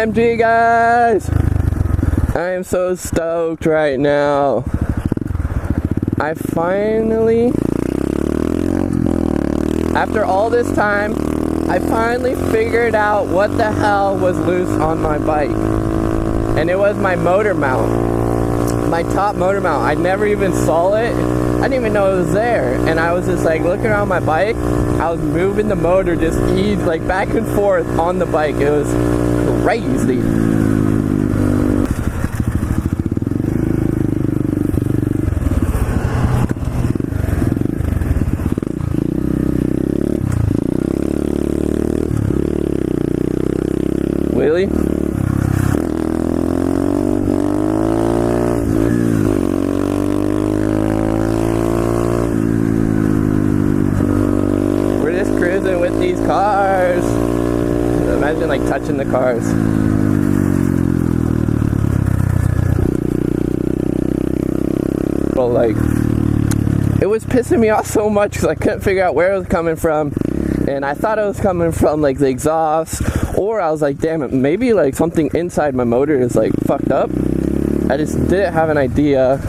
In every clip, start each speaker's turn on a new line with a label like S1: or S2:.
S1: OMG guys, I am so stoked right now. I finally, after all this time, I finally figured out what the hell was loose on my bike. And it was my motor mount, my top motor mount. I never even saw it. I didn't even know it was there. And I was just like looking around my bike. I was moving the motor just like back and forth on the bike. It was crazy. Wheelie. We're just cruising with these cars. Imagine like touching the cars. But like, it was pissing me off so much because I couldn't figure out where it was coming from. And I thought it was coming from like the exhaust, or I was like, damn it, maybe like something inside my motor is like fucked up. I just didn't have an idea.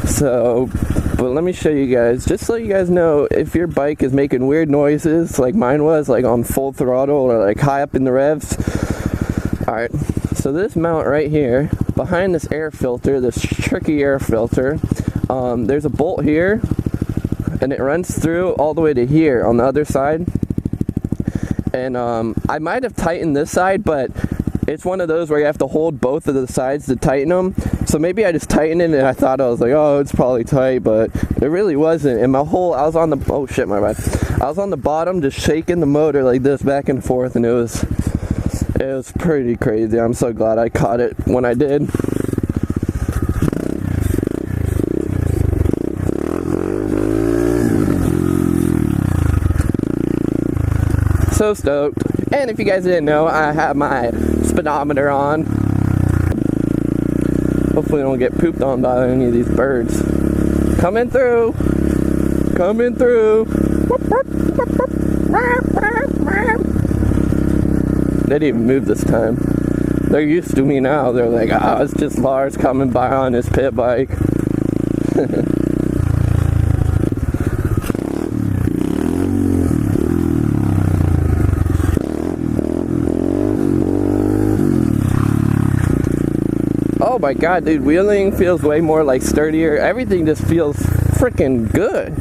S1: So, but let me show you guys, just so you guys know, if your bike is making weird noises like mine was, like on full throttle or like high up in the revs. Alright, so this mount right here, behind this air filter, this tricky air filter, there's a bolt here. And it runs through all the way to here on the other side. And I might have tightened this side, but it's one of those where you have to hold both of the sides to tighten them. So maybe I just tightened it and I thought I was like, oh, it's probably tight, but it really wasn't. And I was on the, oh shit, my bad. I was on the bottom just shaking the motor like this back and forth, and it was pretty crazy. I'm so glad I caught it when I did. So stoked. And if you guys didn't know, I have my speedometer on. Hopefully I don't get pooped on by any of these birds. Coming through. Coming through. They didn't even move this time. They're used to me now. They're like, oh, it's just Lars coming by on his pit bike. Oh my god, dude, wheeling feels way more like sturdier. Everything just feels freaking good.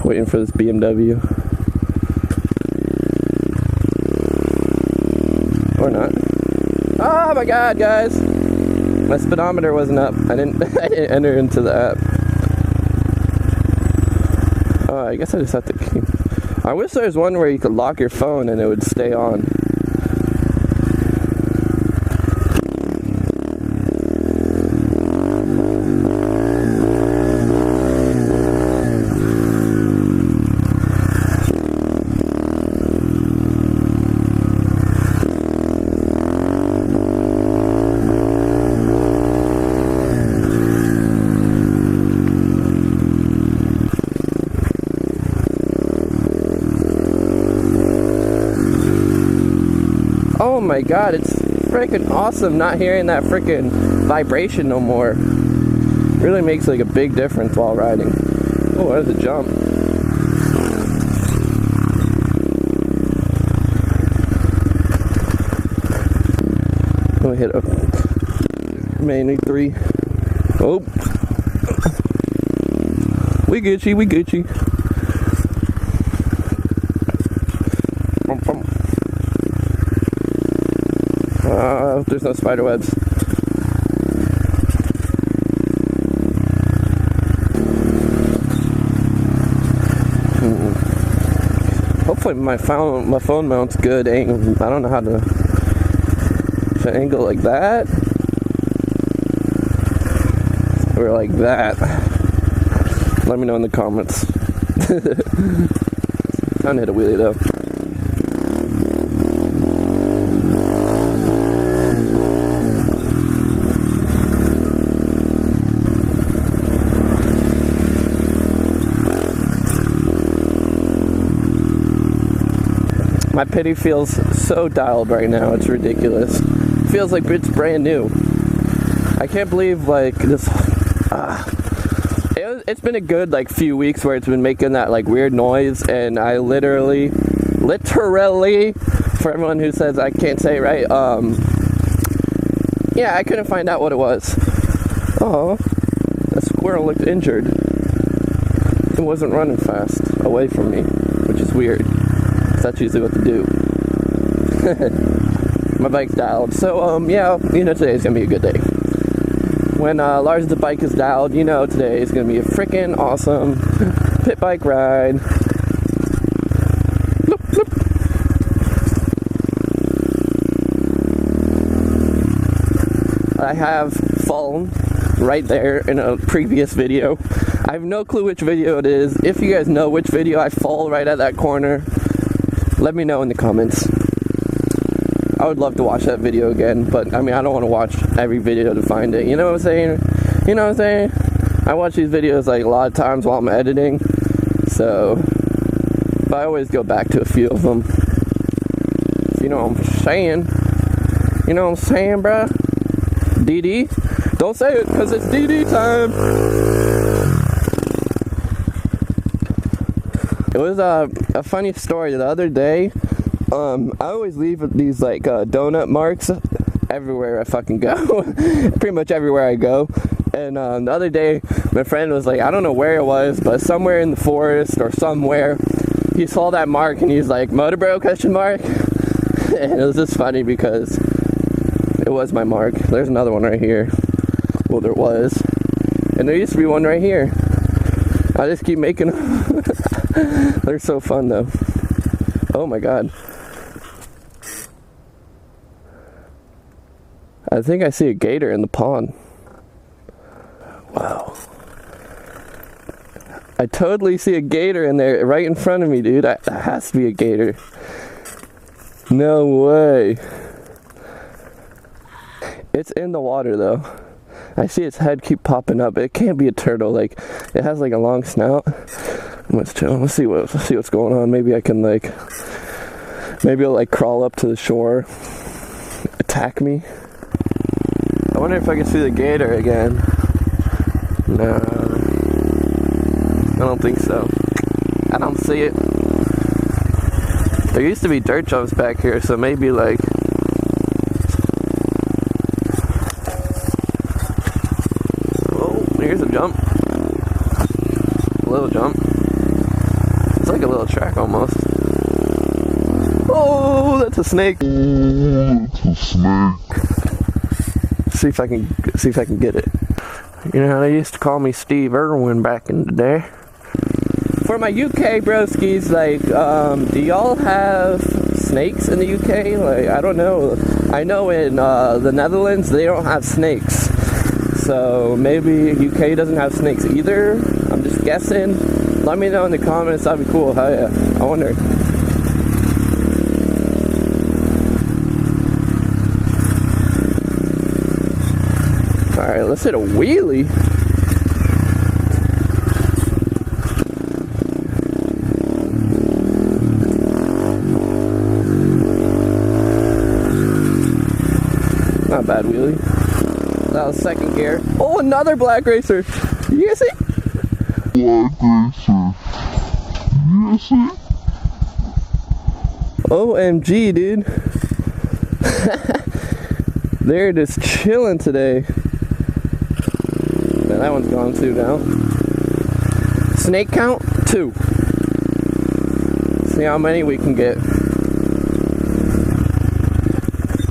S1: Waiting for this BMW. Or not. Oh my god, guys. My speedometer wasn't up. I didn't enter into the app. Oh, I guess I just have to keep. I wish there was one where you could lock your phone and it would stay on. Oh my god, it's freaking awesome not hearing that freaking vibration no more. Really makes like a big difference while riding. Oh, there's a jump. Let me hit up. Mainly 3. Oh. We Gucci, we Gucci. There's no spider webs. Hopefully my phone mount's good angle. I don't know how to angle like that or like that. Let me know in the comments. Time to hit a wheelie though. My pity feels so dialed right now. It's ridiculous. Feels like it's brand new. I can't believe like this. It's been a good like few weeks where it's been making that like weird noise, and I literally, for everyone who says I can't say it right, yeah, I couldn't find out what it was. Oh, that squirrel looked injured. It wasn't running fast away from me, which is weird. That's usually what to do. My bike's dialed, so yeah, you know, today's gonna be a good day. When Lars the bike is dialed, you know today is gonna be a freaking awesome pit bike ride. Bloop, bloop. I have fallen right there in a previous video. I have no clue which video it is. If you guys know which video I fall right at that corner, let me know in the comments. I would love to watch that video again, but I mean, I don't want to watch every video to find it. You know what I'm saying? You know what I'm saying? I watch these videos like a lot of times while I'm editing, so but I always go back to a few of them. You know what I'm saying? You know what I'm saying, bruh? DD? Don't say it, because it's DD time! It was a funny story the other day. I always leave these like donut marks everywhere I fucking go. Pretty much everywhere I go. And the other day, my friend was like, I don't know where it was, but somewhere in the forest or somewhere, he saw that mark and he's like, MotoBroo question mark? And it was just funny because it was my mark. There's another one right here. Well, there was. And there used to be one right here. I just keep making them. They're so fun though. Oh my god. I think I see a gator in the pond. Wow. I totally see a gator in there right in front of me, dude. That has to be a gator. No way. It's in the water though. I see its head keep popping up. It can't be a turtle. Like, it has like a long snout. Let's chill. Let's see what's going on. Maybe I can like, maybe it'll like crawl up to the shore, attack me. I wonder if I can see the gator again. No, I don't think so. I don't see it. There used to be dirt jumps back here, so maybe like, oh, here's a jump. A little jump. It's like a little track almost. Oh, that's a snake. That's a snake. See if I can get it. You know how they used to call me Steve Irwin back in the day. For my UK broskies, like, do y'all have snakes in the UK? Like, I don't know. I know in the Netherlands they don't have snakes. So maybe UK doesn't have snakes either. I'm just guessing. Let me know in the comments. That'd be cool. Hell yeah. I wonder. Alright, let's hit a wheelie. Not a bad wheelie. That was second gear. Oh, another black racer. You guys see? Black racer. You guys see? OMG, dude. They're just chilling today. Man, that one's gone too now. Snake count? 2. See how many we can get.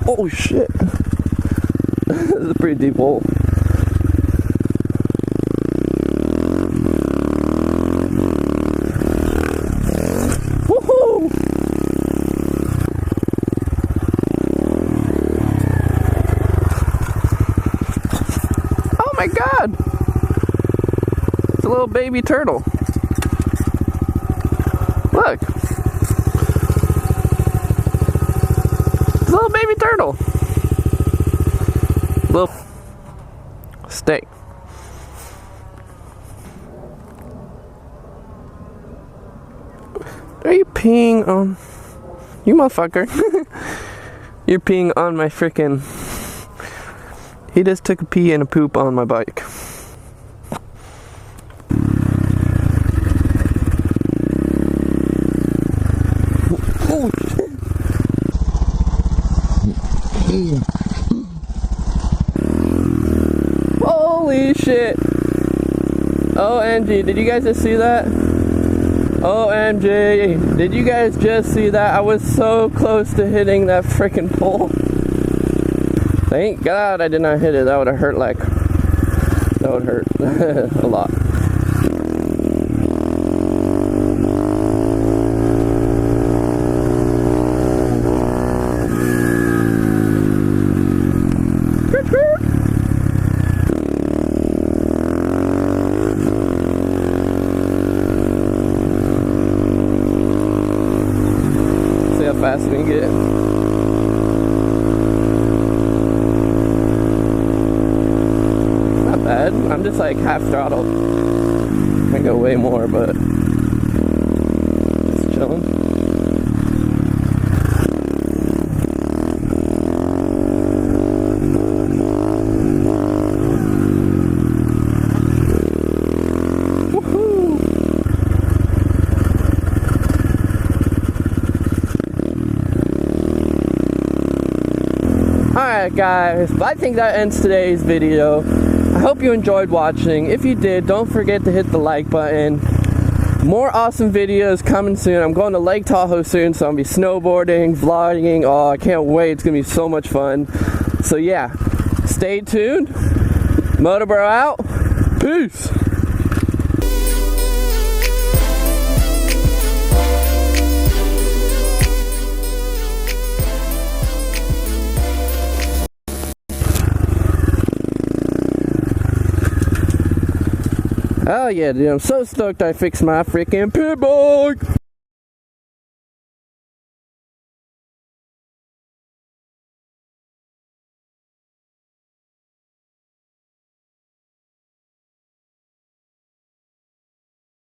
S1: Oh shit. This is a pretty deep hole. Woohoo! Oh my god! It's a little baby turtle. Look. It's a little baby turtle. Little steak. Are you peeing on? You motherfucker. You're peeing on my frickin'... He just took a pee and a poop on my bike. Oh, shit. Holy shit. OMG, did you guys just see that? OMG, did you guys just see that? I was so close to hitting that freaking pole. Thank God I did not hit it. That would have hurt like... That would hurt a lot. See how fast we can get. Not bad. I'm just like half throttle. I can go way more, but just chilling. Alright guys, I think that ends today's video. I hope you enjoyed watching. If you did, don't forget to hit the like button. More awesome videos coming soon. I'm going to Lake Tahoe soon, so I'll be snowboarding, vlogging. Oh, I can't wait. It's going to be so much fun. So yeah, stay tuned. MotoBroo out. Peace. Oh yeah, dude, I'm so stoked I fixed my freaking pit bike!